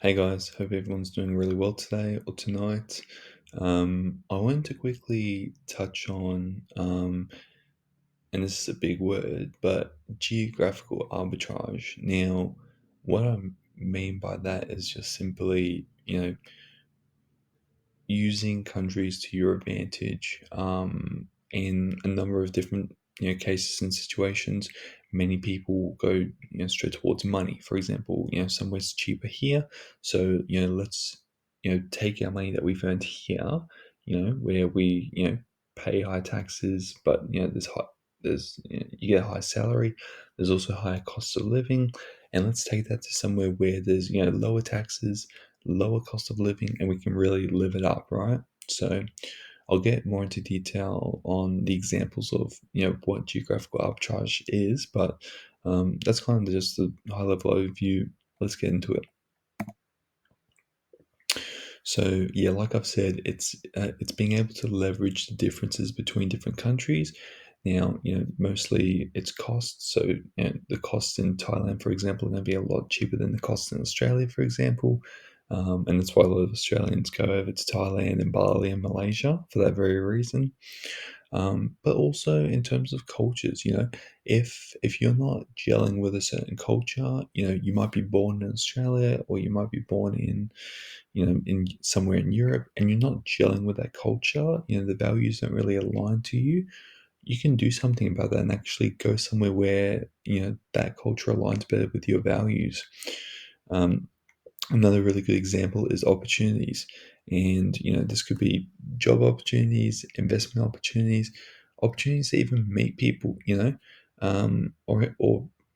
Hey guys, hope everyone's doing really well today or tonight. I wanted to quickly touch on, and this is a big word, but geographical arbitrage. Now, what I mean by that is just simply, using countries to your advantage in a number of different cases and situations. Many people go straight towards money. For example, somewhere's cheaper here, so let's take our money that we've earned here, where we pay high taxes, but there's you get a high salary. There's also higher costs of living, and let's take that to somewhere where there's lower taxes, lower cost of living, and we can really live it up, right? So I'll get more into detail on the examples of what geographical arbitrage is, but that's kind of just a high level overview. Let's get into it. So yeah, like I've said, it's being able to leverage the differences between different countries. Now, mostly it's costs. So the costs in Thailand, for example, are going to be a lot cheaper than the costs in Australia, for example. And that's why a lot of Australians go over to Thailand and Bali and Malaysia for that very reason. But also in terms of cultures, if you're not gelling with a certain culture, you might be born in Australia or you might be born in somewhere in Europe, and you're not gelling with that culture, the values don't really align to you. You can do something about that and actually go somewhere where that culture aligns better with your values. Um, Another really good example is opportunities. And, this could be job opportunities, investment opportunities to even meet people, or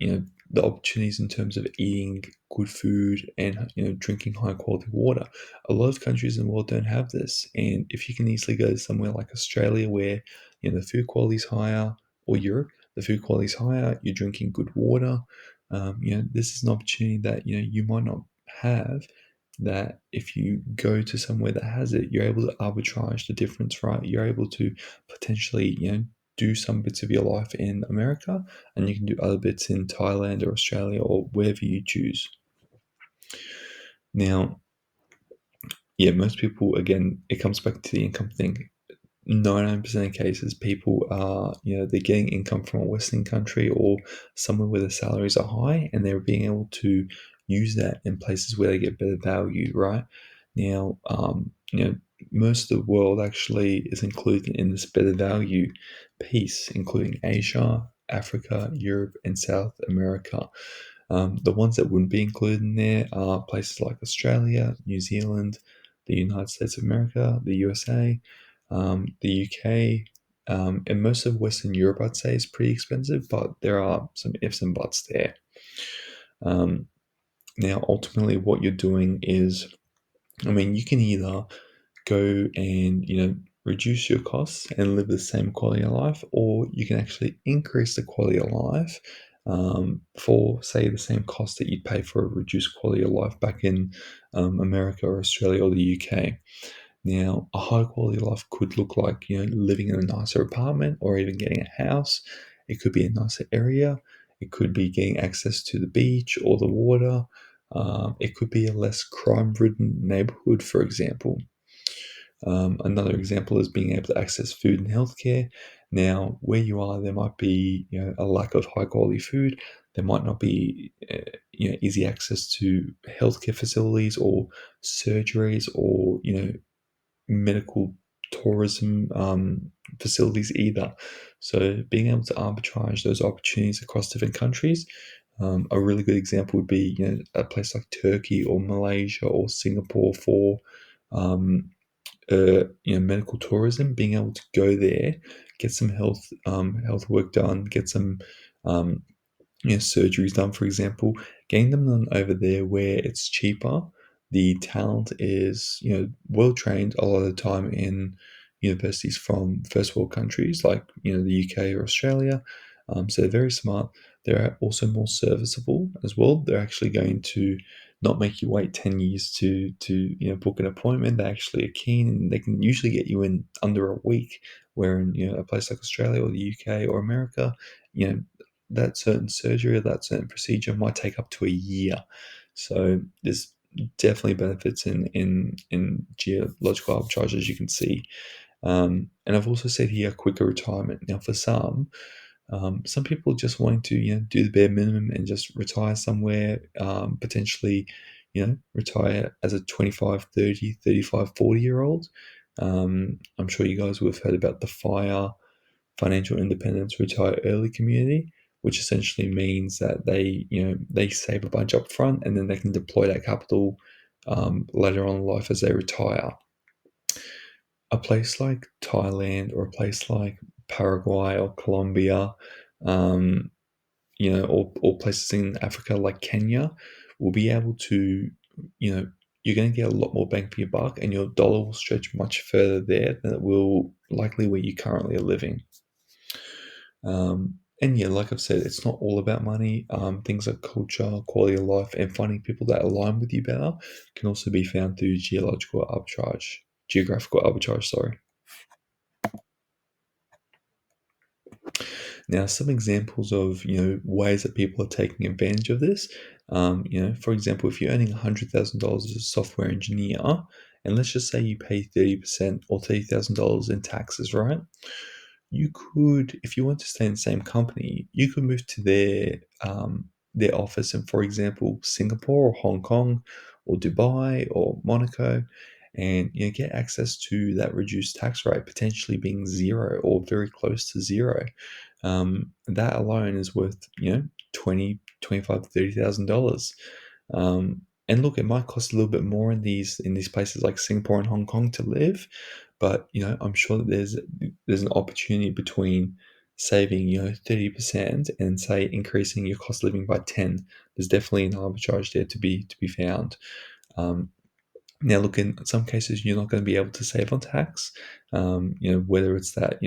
the opportunities in terms of eating good food and, drinking high quality water. A lot of countries in the world don't have this. And if you can easily go to somewhere like Australia where, the food quality is higher, or Europe, the food quality is higher, you're drinking good water. This is an opportunity that, you might not have, that if you go to somewhere that has it, you're able to arbitrage the difference, right? You're able to potentially, do some bits of your life in America, and you can do other bits in Thailand or Australia or wherever you choose. Now, yeah, most people, again, it comes back to the income thing. 99% of cases, people are, they're getting income from a Western country or somewhere where the salaries are high, and they're being able to use that in places where they get better value, right? Now, most of the world actually is included in this better value piece, including Asia, Africa, Europe, and South America. The ones that wouldn't be included in there are places like Australia, New Zealand, the United States of America, the USA, the UK, and most of Western Europe, I'd say, is pretty expensive, but there are some ifs and buts there. Now, ultimately, what you're doing is, you can either go and, reduce your costs and live the same quality of life, or you can actually increase the quality of life for, say, the same cost that you'd pay for a reduced quality of life back in America or Australia or the UK. Now, a high quality life could look like, living in a nicer apartment or even getting a house. It could be a nicer area. It could be getting access to the beach or the water. It could be a less crime-ridden neighborhood, for example. Another example is being able to access food and healthcare. Now, where you are, there might be a lack of high quality food. There might not be easy access to healthcare facilities or surgeries or medical tourism facilities either. So being able to arbitrage those opportunities across different countries. A really good example would be a place like Turkey or Malaysia or Singapore for um, medical tourism. Being able to go there, get some health work done, get some um, surgeries done, for example, getting them done over there where it's cheaper. The talent is, well trained a lot of the time in universities from first world countries like, the UK or Australia. So they're very smart. They're also more serviceable as well. They're actually going to not make you wait 10 years to book an appointment. They actually are keen, and they can usually get you in under a week. Where in a place like Australia or the UK or America, that certain surgery or that certain procedure might take up to a year. So there's definitely benefits in geological arbitrage, as you can see. And I've also said here quicker retirement. Now, for some people just wanting to do the bare minimum and just retire somewhere, potentially retire as a 25, 30, 35, 40 year old. I'm sure you guys would have heard about the financial independence retire early community, which essentially means that they save a bunch up front and then they can deploy that capital later on in life as they retire. A place like Thailand or a place like Paraguay or Colombia, um, or places in Africa like Kenya will be able to, you're going to get a lot more bang for your buck, and your dollar will stretch much further there than it will likely where you currently are living. And yeah, like I've said, it's not all about money. Things like culture, quality of life, and finding people that align with you better can also be found through geographical arbitrage. Sorry. Now, some examples of ways that people are taking advantage of this. For example, if you're earning $100,000 as a software engineer, and let's just say you pay 30% or $30,000 in taxes, right? You could, if you want to stay in the same company, you could move to their office in, for example, Singapore or Hong Kong or Dubai or Monaco, and get access to that reduced tax rate, potentially being zero or very close to zero. That alone is worth 20, 25, $30,000. And look, it might cost a little bit more in these places like Singapore and Hong Kong to live, but I'm sure that there's an opportunity between saving 30% and say increasing your cost of living by 10. There's definitely an arbitrage there to be found. Um, Now, look, in some cases, you're not going to be able to save on tax. Whether it's that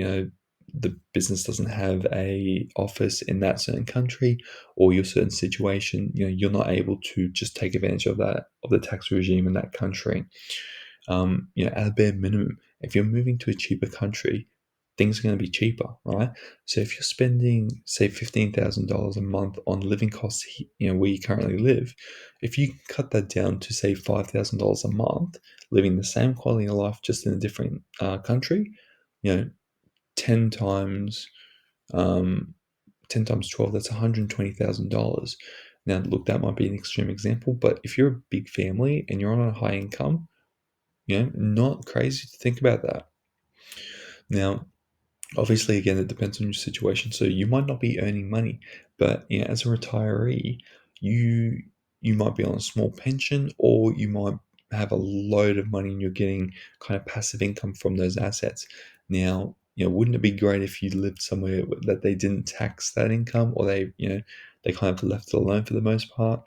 the business doesn't have a office in that certain country, or your certain situation, you're not able to just take advantage of the tax regime in that country. At a bare minimum, if you're moving to a cheaper country, things are going to be cheaper, right? So if you're spending, say, $15,000 a month on living costs, where you currently live, if you cut that down to say $5,000 a month, living the same quality of life just in a different country, you know, 10 times, 12, that's $120,000. Now, look, that might be an extreme example, but if you're a big family and you're on a high income, not crazy to think about that. Now, obviously, again, it depends on your situation. So you might not be earning money, but as a retiree, you you might be on a small pension, or you might have a load of money and you're getting kind of passive income from those assets. Now, wouldn't it be great if you lived somewhere that they didn't tax that income, or they kind of left it alone for the most part?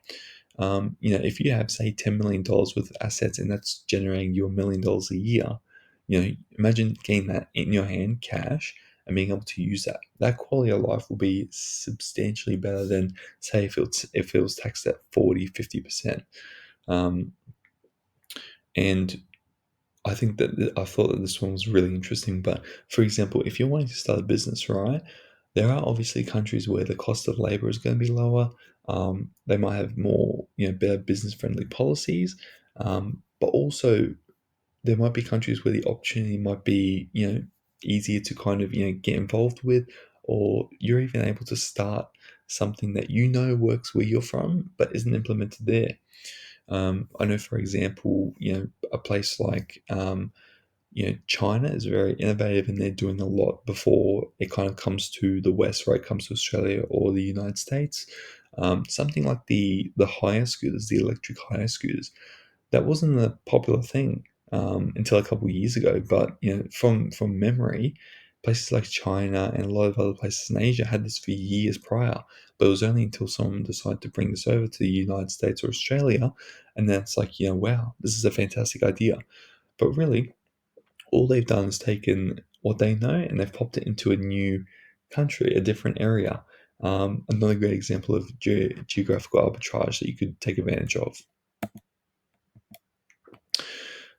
If you have say $10 million worth of assets and that's generating you $1 million a year, imagine getting that in your hand, cash, and being able to use that. That quality of life will be substantially better than say if it was taxed at 40, 50%. Um, and I think that I thought that this one was really interesting. But for example, if you're wanting to start a business, right, there are obviously countries where the cost of labor is going to be lower. They might have more, better business friendly policies. But also there might be countries where the opportunity might be, easier to kind of, get involved with, or you're even able to start something that works where you're from, but isn't implemented there. I know, for example, a place like China is very innovative and they're doing a lot before it kind of comes to the West, right? It comes to Australia or the United States. Something like the hire scooters, the electric hire scooters, that wasn't a popular thing until a couple of years ago. But from memory, places like China and a lot of other places in Asia had this for years prior. But it was only until someone decided to bring this over to the United States or Australia, and then it's like, wow, this is a fantastic idea. But really, all they've done is taken what they know and they've popped it into a new country, a different area. Another great example of geographical arbitrage that you could take advantage of.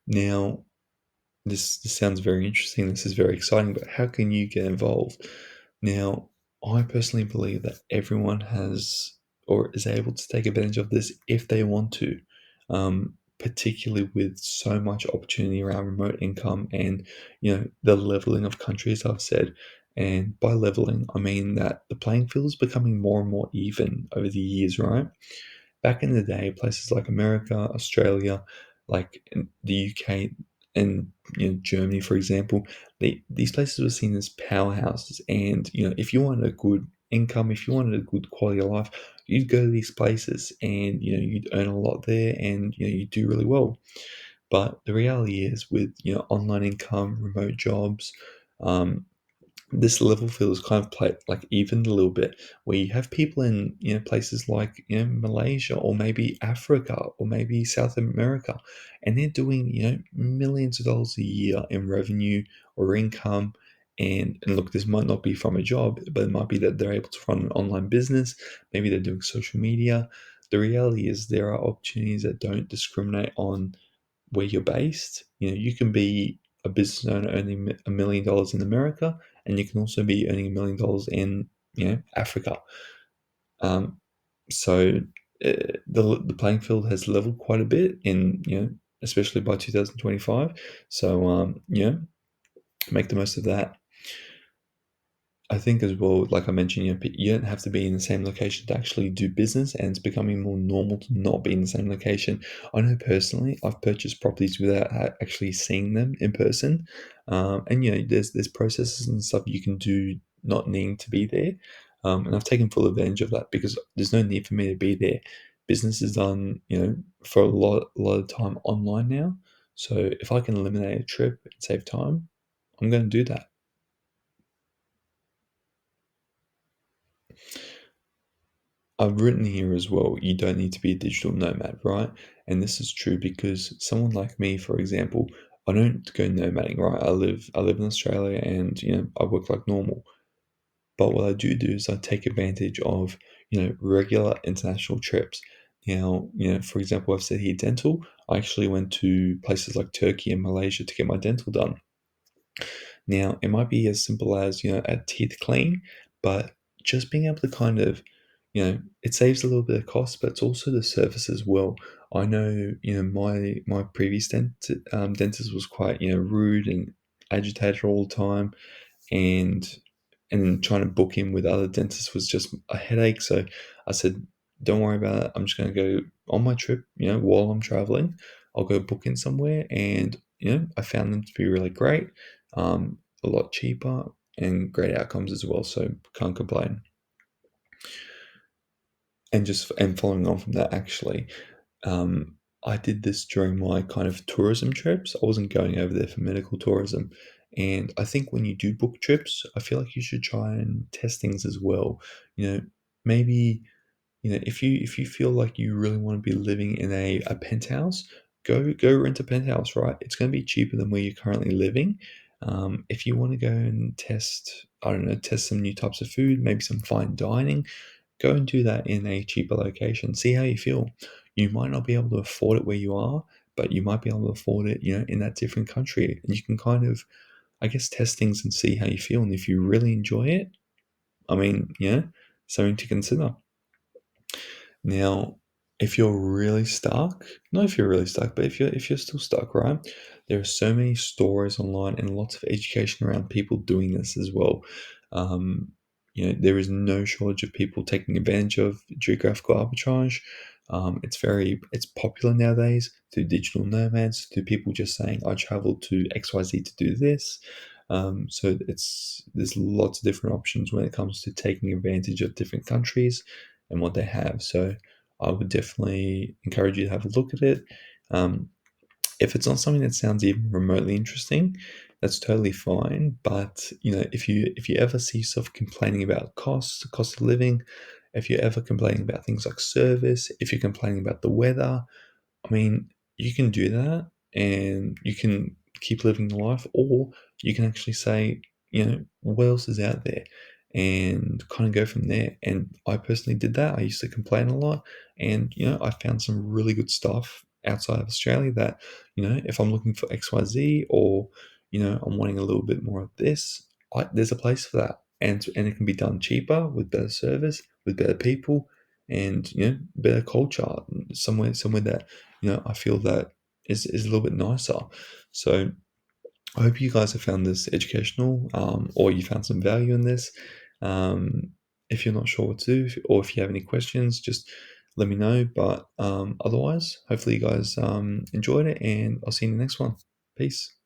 Now, this sounds very interesting. This is very exciting, but how can you get involved? Now, I personally believe that everyone has or is able to take advantage of this if they want to. particularly with so much opportunity around remote income and the leveling of countries. I've said, and by leveling, I mean that the playing field is becoming more and more even over the years, right? Back in the day, places like America, Australia, like in the UK, and Germany, for example, these places were seen as powerhouses. And if you wanted a good income, if you wanted a good quality of life, you'd go to these places, and you'd earn a lot there, and you'd do really well. But the reality is, with online income, remote jobs, um, this level feels kind of like even a little bit, where you have people in places like Malaysia, or maybe Africa, or maybe South America, and they're doing millions of dollars a year in revenue or income. And look, this might not be from a job, but it might be that they're able to run an online business. Maybe they're doing social media. The reality is, there are opportunities that don't discriminate on where you're based. You can be a business owner earning $1 million in America, and you can also be earning $1 million in Africa. Um, so the playing field has leveled quite a bit in especially by 2025. So make the most of that. I think as well, like I mentioned, you don't have to be in the same location to actually do business, and it's becoming more normal to not be in the same location. I know personally, I've purchased properties without actually seeing them in person, and there's processes and stuff you can do not needing to be there, and I've taken full advantage of that because there's no need for me to be there. Business is done, for a lot of time online now. So if I can eliminate a trip and save time, I'm going to do that. I've written here as well, you don't need to be a digital nomad, right? And this is true because someone like me, for example, I don't go nomading, right? I live in Australia, and I work like normal. But what I do is I take advantage of regular international trips. Now, for example, I've said here dental. I actually went to places like Turkey and Malaysia to get my dental done. Now, it might be as simple as, a teeth clean, but just being able to kind of, it saves a little bit of cost, but it's also the service as well. I know, my previous dentist was quite, rude and agitated all the time, and trying to book him with other dentists was just a headache. So I said, don't worry about it. I'm just going to go on my trip, while I'm traveling. I'll go book in somewhere. And, I found them to be really great, a lot cheaper, and great outcomes as well. So can't complain. And following on from that, actually, um, I did this during my kind of tourism trips. I wasn't going over there for medical tourism. And I think when you do book trips, I feel like you should try and test things as well. Maybe, if you feel like you really want to be living in a penthouse, go rent a penthouse, right? It's going to be cheaper than where you're currently living. If you want to go and test, I don't know, test some new types of food, maybe some fine dining, go and do that in a cheaper location. See how you feel. You might not be able to afford it where you are, but you might be able to afford it, in that different country. And you can kind of, I guess, test things and see how you feel. And if you really enjoy it, I mean, something to consider. Now, if you're really stuck, not if you're really stuck, but if you're still stuck, right? There are so many stories online and lots of education around people doing this as well. Um, there is no shortage of people taking advantage of geographical arbitrage. It's popular nowadays through digital nomads, through people just saying, I traveled to XYZ to do this. So there's lots of different options when it comes to taking advantage of different countries and what they have. So I would definitely encourage you to have a look at it. Um, if it's not something that sounds even remotely interesting, that's totally fine. But if you ever see yourself complaining about cost of living, if you're ever complaining about things like service, if you're complaining about the weather, I mean, you can do that, and you can keep living your life, or you can actually say, what else is out there, and kind of go from there. And I personally did that. I used to complain a lot, and I found some really good stuff outside of Australia that, if I'm looking for XYZ, or I'm wanting a little bit more of this, there's a place for that. And it can be done cheaper, with better service, with better people, and better culture, somewhere that I feel that is a little bit nicer. So I hope you guys have found this educational, or you found some value in this. Um, if you're not sure what to do, or if you have any questions, just let me know. But otherwise, hopefully you guys enjoyed it, and I'll see you in the next one. Peace.